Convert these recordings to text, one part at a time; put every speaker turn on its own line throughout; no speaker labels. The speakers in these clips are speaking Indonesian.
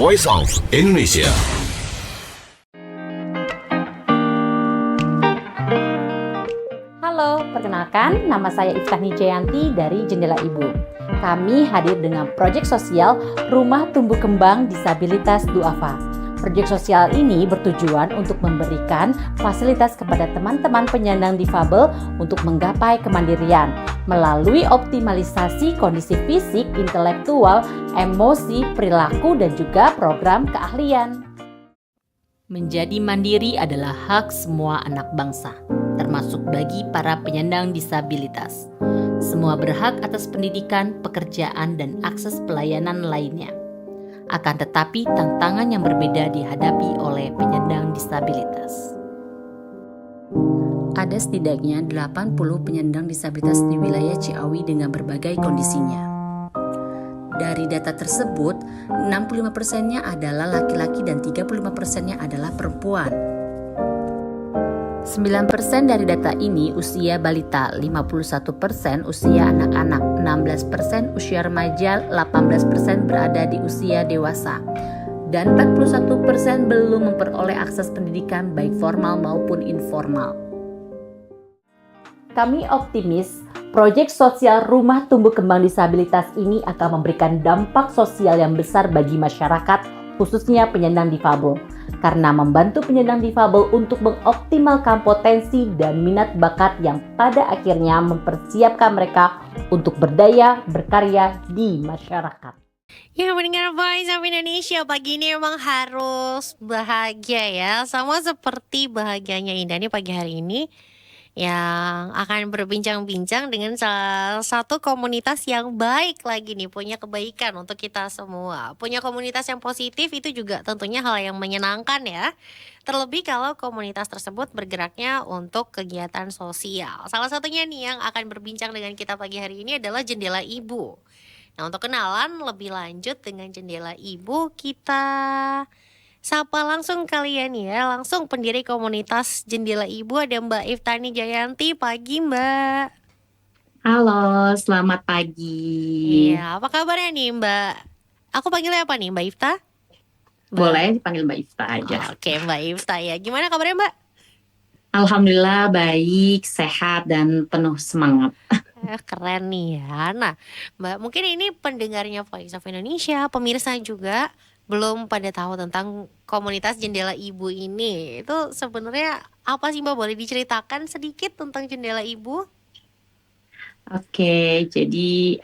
Voice of Indonesia.
Halo, perkenalkan nama saya Iftani Jayanti dari Jendela Ibu. Kami hadir dengan proyek sosial Rumah Tumbuh Kembang Disabilitas Duafa. Proyek sosial ini bertujuan untuk memberikan fasilitas kepada teman-teman penyandang difabel untuk menggapai kemandirian melalui optimalisasi kondisi fisik, intelektual, emosi, perilaku, dan juga program keahlian. Menjadi mandiri adalah hak semua anak bangsa, termasuk bagi para penyandang disabilitas. Semua berhak atas pendidikan, pekerjaan, dan akses pelayanan lainnya. Akan tetapi tantangan yang berbeda dihadapi oleh penyandang disabilitas. Ada setidaknya 80 penyandang disabilitas di wilayah Ciawi dengan berbagai kondisinya. Dari data tersebut, 65%-nya adalah laki-laki dan 35%-nya adalah perempuan. 9% dari data ini usia balita, 51% usia anak-anak, 16% usia remaja, 18% berada di usia dewasa, dan 41% belum memperoleh akses pendidikan baik formal maupun informal. Kami optimis, proyek sosial Rumah Tumbuh Kembang Disabilitas ini akan memberikan dampak sosial yang besar bagi masyarakat, khususnya penyandang difabel, karena membantu penyandang difabel untuk mengoptimalkan potensi dan minat bakat yang pada akhirnya mempersiapkan mereka untuk berdaya, berkarya di masyarakat.
Ya, mendengar Voice of Indonesia pagi ini emang harus bahagia ya. Sama seperti bahagianya Indah nih pagi hari ini yang akan berbincang-bincang dengan salah satu komunitas yang baik lagi nih, punya kebaikan untuk kita semua. Punya komunitas yang positif itu juga tentunya hal yang menyenangkan ya. Terlebih kalau komunitas tersebut bergeraknya untuk kegiatan sosial. Salah satunya nih yang akan berbincang dengan kita pagi hari ini adalah Jendela Ibu. Nah, untuk kenalan lebih lanjut dengan Jendela Ibu, kita sapa langsung kalian ya, langsung pendiri komunitas Jendela Ibu ada Mbak Iftani Jayanti. Pagi Mbak.
Halo, selamat pagi.
Iya, apa kabarnya nih Mbak? Aku panggilnya apa nih, Mbak Ifta?
Boleh dipanggil Mbak Ifta aja.
Oke, Mbak Ifta ya. Gimana kabarnya Mbak?
Alhamdulillah baik, sehat, dan penuh semangat.
Keren nih ya. Nah, Mbak, mungkin ini pendengarnya Voice of Indonesia, pemirsa juga belum pada tahu tentang komunitas Jendela Ibu ini. Itu sebenarnya apa sih Mbak? Boleh diceritakan sedikit tentang Jendela Ibu?
Oke, jadi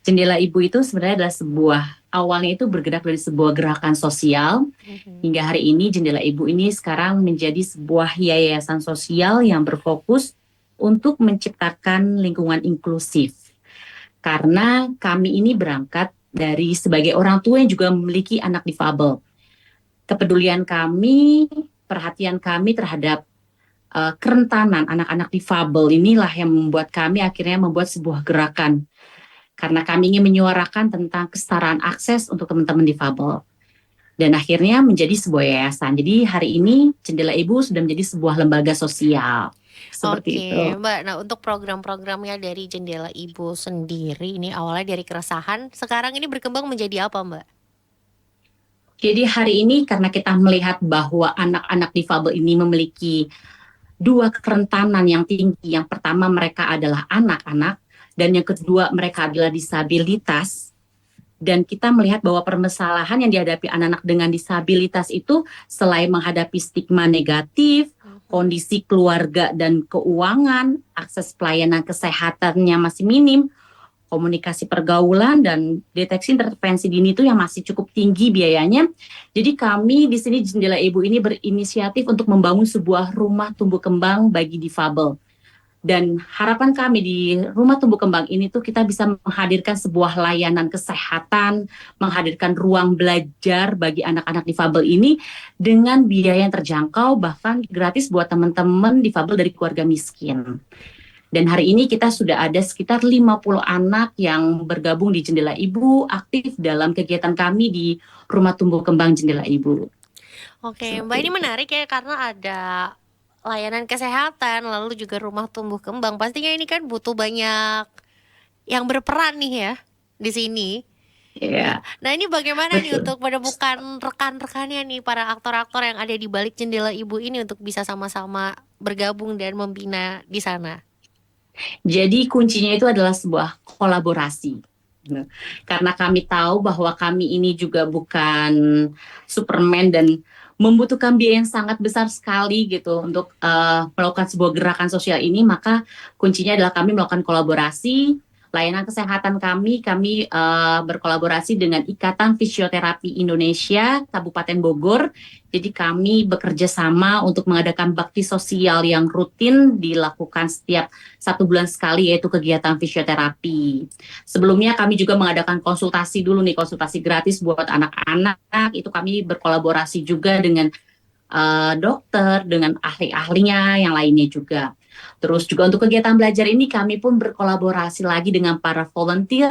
Jendela Ibu itu sebenarnya adalah awalnya itu bergerak dari sebuah gerakan sosial. Hingga hari ini Jendela Ibu ini sekarang menjadi sebuah yayasan sosial yang berfokus untuk menciptakan lingkungan inklusif. Karena kami ini berangkat dari sebagai orang tua yang juga memiliki anak difabel. Kepedulian kami, perhatian kami terhadap kerentanan anak-anak difabel inilah yang membuat kami akhirnya membuat sebuah gerakan. Karena kami ingin menyuarakan tentang kesetaraan akses untuk teman-teman difabel. Dan akhirnya menjadi sebuah yayasan. Jadi hari ini Jendela Ibu sudah menjadi sebuah lembaga sosial. Seperti itu.
Mbak, nah untuk program-programnya dari Jendela Ibu sendiri ini awalnya dari keresahan, sekarang ini berkembang menjadi apa Mbak?
Jadi hari ini karena kita melihat bahwa anak-anak difabel ini memiliki dua kerentanan yang tinggi. Yang pertama mereka adalah anak-anak dan yang kedua mereka adalah disabilitas. Dan kita melihat bahwa permasalahan yang dihadapi anak-anak dengan disabilitas itu selain menghadapi stigma negatif, kondisi keluarga dan keuangan, akses pelayanan kesehatannya masih minim, komunikasi pergaulan dan deteksi intervensi dini itu yang masih cukup tinggi biayanya. Jadi kami di sini Jendela Ibu ini berinisiatif untuk membangun sebuah rumah tumbuh kembang bagi difabel. Dan harapan kami di Rumah Tumbuh Kembang ini tuh kita bisa menghadirkan sebuah layanan kesehatan, menghadirkan ruang belajar bagi anak-anak difabel ini dengan biaya yang terjangkau, bahkan gratis buat teman-teman difabel dari keluarga miskin. Dan hari ini kita sudah ada sekitar 50 anak yang bergabung di Jendela Ibu, aktif dalam kegiatan kami di Rumah Tumbuh Kembang Jendela Ibu.
Oke, Mbak, ini menarik ya karena ada layanan kesehatan, lalu juga rumah tumbuh kembang. Pastinya ini kan butuh banyak yang berperan nih ya di sini.
Ya,
Nah ini bagaimana nih
betul.
untuk menemukan rekan-rekannya nih para aktor-aktor yang ada di balik jendela ibu ini untuk bisa sama-sama bergabung dan membina di sana?
Jadi kuncinya itu adalah sebuah kolaborasi. Nah, karena kami tahu bahwa kami ini juga bukan Superman dan membutuhkan biaya yang sangat besar sekali gitu untuk melakukan sebuah gerakan sosial ini, maka kuncinya adalah kami melakukan kolaborasi. Layanan kesehatan kami berkolaborasi dengan Ikatan Fisioterapi Indonesia Kabupaten Bogor. Jadi kami bekerja sama untuk mengadakan bakti sosial yang rutin dilakukan setiap 1 bulan sekali, yaitu kegiatan fisioterapi. Sebelumnya kami juga mengadakan konsultasi dulu nih, konsultasi gratis buat anak-anak. Itu kami berkolaborasi juga dengan dokter, dengan ahli-ahlinya yang lainnya juga. Terus juga untuk kegiatan belajar ini kami pun berkolaborasi lagi dengan para volunteer,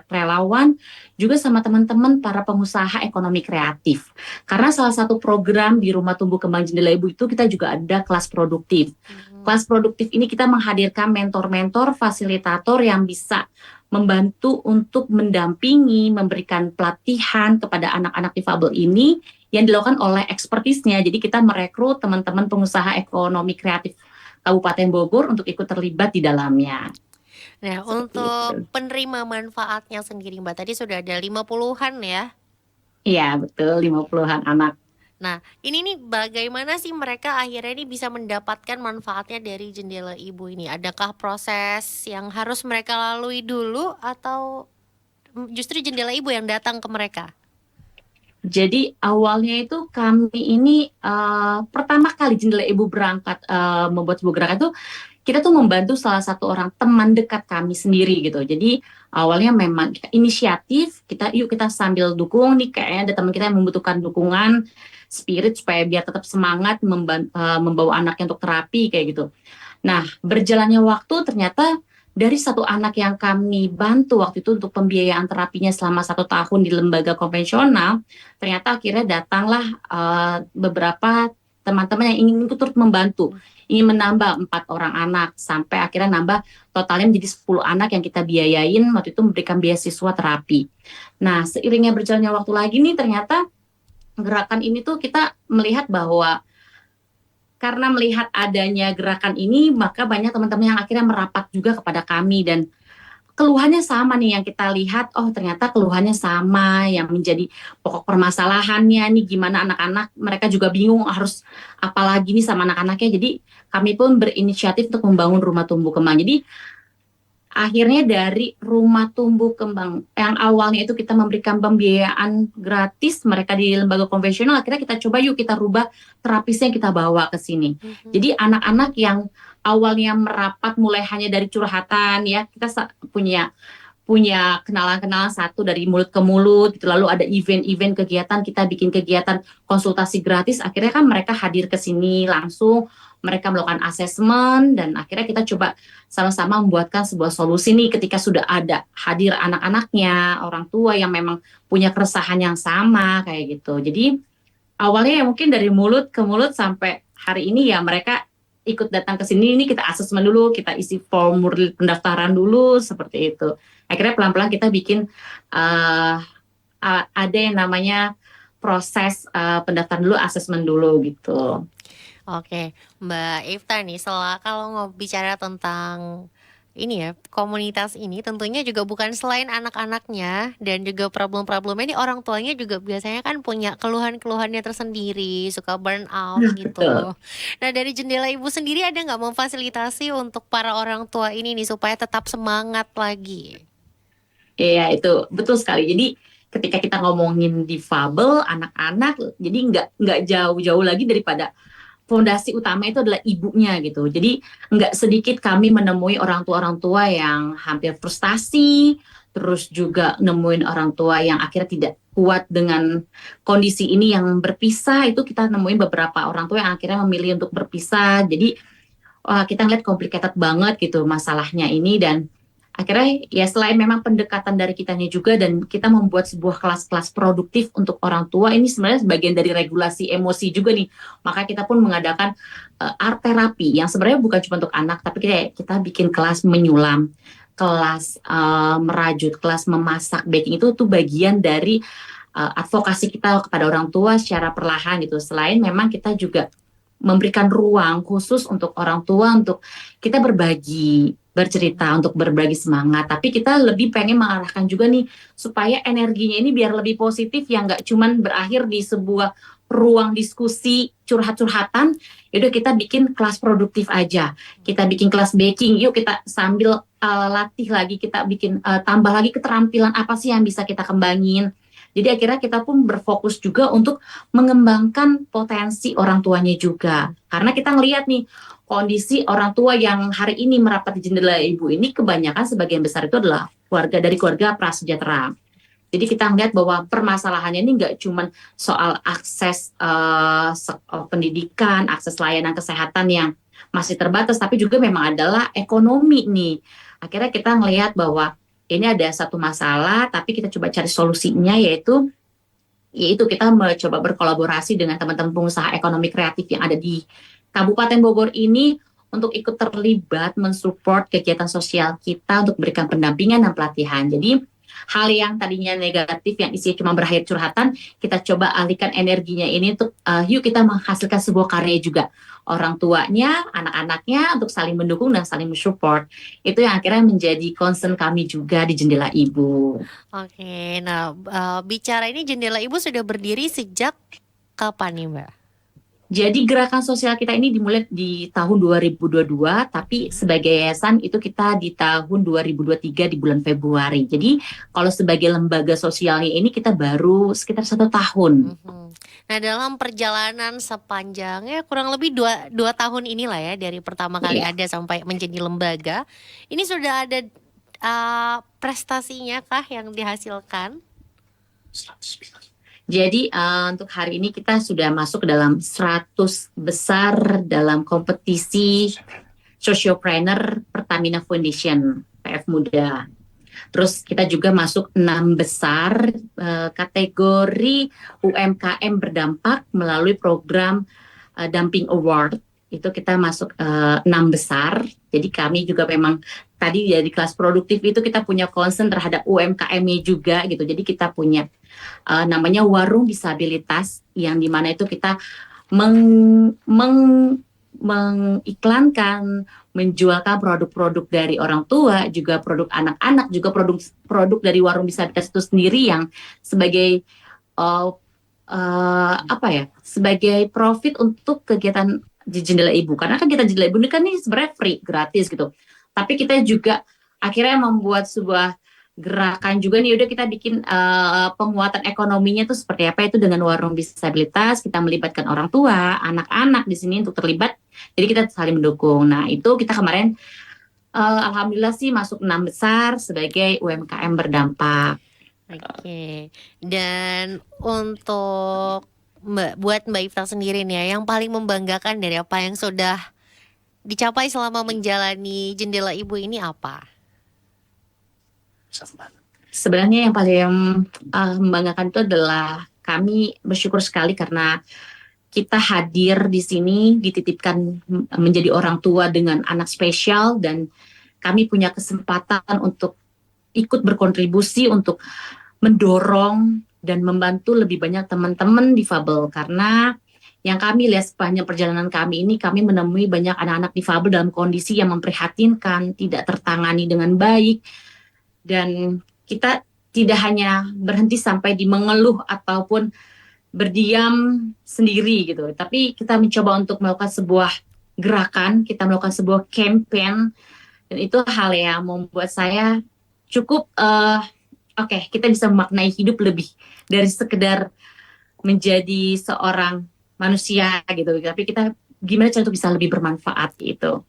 relawan, juga sama teman-teman para pengusaha ekonomi kreatif. Karena salah satu program di Rumah Tumbuh Kembang Jendela Ibu itu kita juga ada kelas produktif. Kelas produktif ini kita menghadirkan mentor-mentor, fasilitator yang bisa membantu untuk mendampingi, memberikan pelatihan kepada anak-anak difabel ini yang dilakukan oleh ekspertisnya. Jadi kita merekrut teman-teman pengusaha ekonomi kreatif Kabupaten Bogor untuk ikut terlibat di dalamnya.
Nah
Seperti itu.
untuk penerima manfaatnya sendiri Mbak tadi sudah ada 50-an ya.
Iya, betul, 50-an anak.
Nah, ini nih bagaimana sih mereka akhirnya ini bisa mendapatkan manfaatnya dari jendela ibu ini? Adakah proses yang harus mereka lalui dulu atau justru jendela ibu yang datang ke mereka?
Jadi awalnya itu kami ini pertama kali Jendela Ibu berangkat membuat sebuah gerakan itu kita tuh membantu salah satu orang teman dekat kami sendiri gitu. Jadi awalnya memang kita inisiatif, yuk kita sambil dukung nih, kayaknya ada teman kita yang membutuhkan dukungan spirit supaya biar tetap semangat membawa anaknya untuk terapi kayak gitu. Nah, berjalannya waktu ternyata dari satu anak yang kami bantu waktu itu untuk pembiayaan terapinya selama 1 tahun di lembaga konvensional, ternyata akhirnya datanglah beberapa teman-teman yang ingin ikut turut membantu, ingin menambah 4 orang anak, sampai akhirnya nambah totalnya menjadi 10 anak yang kita biayain waktu itu memberikan beasiswa terapi. Nah, seiringnya berjalannya waktu lagi nih, ternyata gerakan ini tuh kita melihat bahwa karena melihat adanya gerakan ini, maka banyak teman-teman yang akhirnya merapat juga kepada kami dan keluhannya sama nih yang kita lihat, oh ternyata keluhannya sama, yang menjadi pokok permasalahannya nih gimana anak-anak, mereka juga bingung harus apa lagi nih sama anak-anaknya. Jadi kami pun berinisiatif untuk membangun rumah tumbuh kembang. Jadi akhirnya dari Rumah Tumbuh Kembang yang awalnya itu kita memberikan pembiayaan gratis mereka di lembaga konvensional, akhirnya kita coba yuk kita rubah terapisnya, kita bawa ke sini. Jadi anak-anak yang awalnya merapat mulai hanya dari curhatan ya, kita punya kenalan-kenalan satu dari mulut ke mulut gitu. Lalu ada event-event kegiatan, kita bikin kegiatan konsultasi gratis, akhirnya kan mereka hadir ke sini langsung, mereka melakukan asesmen, dan akhirnya kita coba sama-sama membuatkan sebuah solusi nih ketika sudah ada hadir anak-anaknya, orang tua yang memang punya keresahan yang sama kayak gitu. Jadi awalnya ya mungkin dari mulut ke mulut sampai hari ini ya mereka ikut datang ke sini, ini kita asesmen dulu, kita isi formulir pendaftaran dulu seperti itu. Akhirnya pelan-pelan kita bikin ada yang namanya proses pendaftaran dulu, asesmen dulu gitu.
Oke, Mbak Ifta nih, kalau bicara tentang ini ya, komunitas ini tentunya juga bukan selain anak-anaknya dan juga problem-problemnya ini orang tuanya juga biasanya kan punya keluhan-keluhannya tersendiri, suka burn out
Betul.
gitu. Nah dari jendela ibu sendiri ada nggak memfasilitasi untuk para orang tua ini nih supaya tetap semangat lagi?
Iya, itu betul sekali. Jadi ketika kita ngomongin difabel, anak-anak, jadi nggak jauh-jauh lagi daripada fondasi utama itu adalah ibunya gitu. Jadi nggak sedikit kami menemui orang tua yang hampir frustasi, terus juga nemuin orang tua yang akhirnya tidak kuat dengan kondisi ini yang berpisah. Itu kita nemuin beberapa orang tua yang akhirnya memilih untuk berpisah. Jadi kita ngeliat complicated banget gitu masalahnya ini, dan akhirnya ya selain memang pendekatan dari kitanya juga dan kita membuat sebuah kelas-kelas produktif untuk orang tua, ini sebenarnya sebagian dari regulasi emosi juga nih. Maka kita pun mengadakan art terapi yang sebenarnya bukan cuma untuk anak, tapi kita bikin kelas menyulam. kelas merajut, kelas memasak, baking itu tuh bagian dari advokasi kita kepada orang tua secara perlahan gitu. Selain memang kita juga memberikan ruang khusus untuk orang tua untuk kita berbagi, bercerita, untuk berbagi semangat. Tapi kita lebih pengen mengarahkan juga nih supaya energinya ini biar lebih positif, yang nggak cuman berakhir di sebuah ruang diskusi curhat-curhatan. Yaudah kita bikin kelas produktif aja, kita bikin kelas baking, yuk kita sambil latih lagi, kita bikin tambah lagi keterampilan apa sih yang bisa kita kembangin. Jadi akhirnya kita pun berfokus juga untuk mengembangkan potensi orang tuanya juga. Karena kita ngelihat nih kondisi orang tua yang hari ini merapat di Jendela Ibu ini kebanyakan sebagian besar itu adalah keluarga prasejahtera. Jadi kita melihat bahwa permasalahannya ini nggak cuma soal akses pendidikan, akses layanan kesehatan yang masih terbatas, tapi juga memang adalah ekonomi nih. Akhirnya kita ngelihat bahwa ini ada satu masalah, tapi kita coba cari solusinya, yaitu kita mencoba berkolaborasi dengan teman-teman pengusaha ekonomi kreatif yang ada di Kabupaten Bogor ini untuk ikut terlibat mensupport kegiatan sosial kita untuk berikan pendampingan dan pelatihan. Jadi hal yang tadinya negatif yang isinya cuma berakhir curhatan, kita coba alihkan energinya ini untuk yuk kita menghasilkan sebuah karya juga. Orang tuanya, anak-anaknya untuk saling mendukung dan saling mensupport. Itu yang akhirnya menjadi concern kami juga di Jendela Ibu.
Oke, nah bicara ini Jendela Ibu sudah berdiri sejak kapan nih Mbak?
Jadi gerakan sosial kita ini dimulai di tahun 2022, tapi sebagai yayasan itu kita di tahun 2023 di bulan Februari. Jadi kalau sebagai lembaga sosialnya ini kita baru sekitar 1 tahun.
Nah dalam perjalanan sepanjangnya kurang lebih dua tahun inilah ya, dari pertama kali ada sampai menjadi lembaga, ini sudah ada prestasinya kah yang dihasilkan?
Jadi untuk hari ini kita sudah masuk ke dalam 100 besar dalam kompetisi Sociopreneur Pertamina Foundation PF Muda. Terus kita juga masuk 6 besar kategori UMKM berdampak melalui program Dumping Award. Itu kita masuk 6 besar. Jadi kami juga memang tadi dari kelas produktif itu kita punya concern terhadap UMKM-nya juga gitu. Jadi kita punya namanya warung disabilitas, yang dimana itu kita mengiklankan, menjualkan produk-produk dari orang tua, juga produk anak-anak, juga produk dari warung disabilitas itu sendiri yang sebagai sebagai profit untuk kegiatan di Jendela Ibu. Karena kegiatan Jendela Ibu ini kan ini sebenarnya free, gratis gitu. Tapi kita juga akhirnya membuat sebuah gerakan juga nih, udah kita bikin penguatan ekonominya tuh seperti apa, itu dengan warung disabilitas, kita melibatkan orang tua, anak-anak di sini untuk terlibat, jadi kita saling mendukung. Nah itu kita kemarin alhamdulillah sih masuk 6 besar sebagai UMKM berdampak.
Oke, dan untuk buat Mbak Ifta sendiri nih ya, yang paling membanggakan dari apa yang sudah dicapai selama menjalani Jendela Ibu ini apa?
Sebenarnya yang paling membanggakan itu adalah kami bersyukur sekali karena kita hadir di sini, dititipkan menjadi orang tua dengan anak spesial, dan kami punya kesempatan untuk ikut berkontribusi untuk mendorong dan membantu lebih banyak teman-teman difabel. Karena yang kami lihat sepanjang perjalanan kami ini, kami menemui banyak anak-anak difabel dalam kondisi yang memprihatinkan, tidak tertangani dengan baik. Dan kita tidak hanya berhenti sampai di mengeluh ataupun berdiam sendiri gitu, tapi kita mencoba untuk melakukan sebuah gerakan, kita melakukan sebuah campaign, dan itu hal yang membuat saya cukup kita bisa memaknai hidup lebih dari sekedar menjadi seorang manusia gitu, tapi kita gimana cara untuk bisa lebih bermanfaat gitu.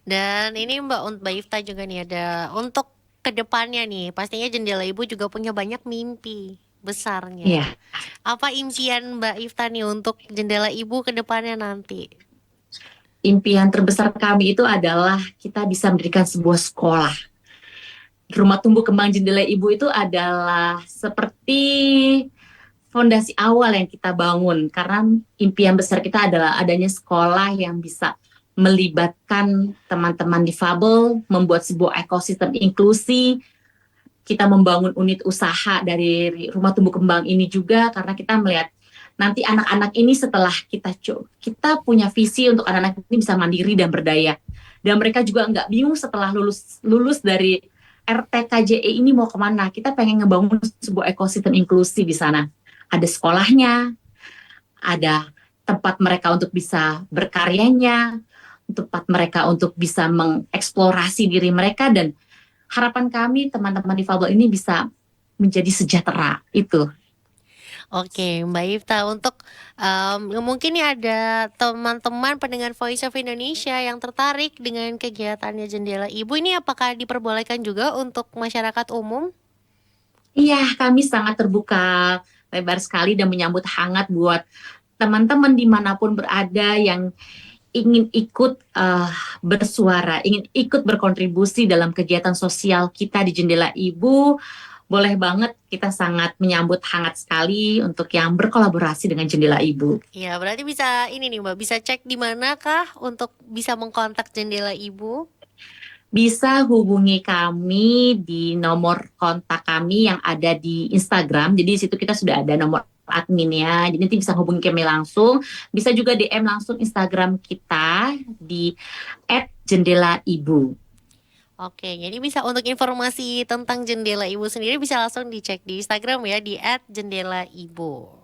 Dan ini Mbak Ifta juga nih ada untuk kedepannya nih, pastinya Jendela Ibu juga punya banyak mimpi besarnya.
Iya.
Apa impian Mbak Ifta nih untuk Jendela Ibu kedepannya nanti?
Impian terbesar kami itu adalah kita bisa mendirikan sebuah sekolah. Rumah tumbuh kembang Jendela Ibu itu adalah seperti fondasi awal yang kita bangun, karena impian besar kita adalah adanya sekolah yang bisa melibatkan teman-teman difabel, membuat sebuah ekosistem inklusi. Kita membangun unit usaha dari Rumah Tumbuh Kembang ini juga karena kita melihat nanti anak-anak ini setelah kita punya visi untuk anak-anak ini bisa mandiri dan berdaya. Dan mereka juga nggak bingung setelah lulus dari RTKJE ini mau kemana. Kita pengen ngebangun sebuah ekosistem inklusi di sana. Ada sekolahnya, ada tempat mereka untuk bisa berkaryanya, tempat mereka untuk bisa mengeksplorasi diri mereka, dan harapan kami teman-teman difabel ini bisa menjadi sejahtera itu.
Oke, Mbak Ifta, untuk mungkin nih ada teman-teman pendengar Voice of Indonesia yang tertarik dengan kegiatannya Jendela Ibu ini, apakah diperbolehkan juga untuk masyarakat umum?
Iya, kami sangat terbuka lebar sekali dan menyambut hangat buat teman-teman dimanapun berada yang ingin ikut bersuara, ingin ikut berkontribusi dalam kegiatan sosial kita di Jendela Ibu. Boleh banget, kita sangat menyambut hangat sekali untuk yang berkolaborasi dengan Jendela Ibu.
Ya, berarti bisa ini nih Mbak, bisa cek di manakah untuk bisa mengkontak Jendela Ibu?
Bisa hubungi kami di nomor kontak kami yang ada di Instagram. Jadi di situ kita sudah ada nomor adminnya. Jadi nanti bisa hubungi kami langsung. Bisa juga DM langsung Instagram kita di @jendelaibu.
Oke, jadi bisa untuk informasi tentang Jendela Ibu sendiri bisa langsung dicek di Instagram ya, di @jendelaibu.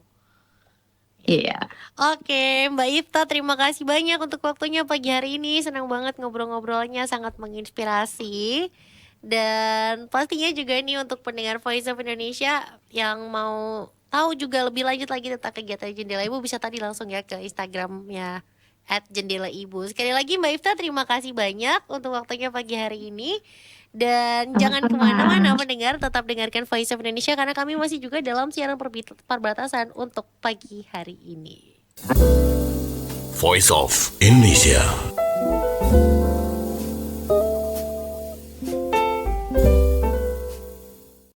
Iya.
Oke, Mbak Ifta, terima kasih banyak untuk waktunya pagi hari ini. Senang banget ngobrol-ngobrolnya, sangat menginspirasi. Dan pastinya juga nih untuk pendengar Voice of Indonesia yang mau tahu juga lebih lanjut lagi tentang kegiatan Jendela Ibu, bisa tadi langsung ya ke Instagramnya @jendelaibu. Sekali lagi Mbak Ifta, terima kasih banyak untuk waktunya pagi hari ini. Dan jangan kemana-mana pendengar, tetap dengarkan Voice of Indonesia karena kami masih juga dalam siaran perbatasan untuk pagi hari ini.
Voice of Indonesia.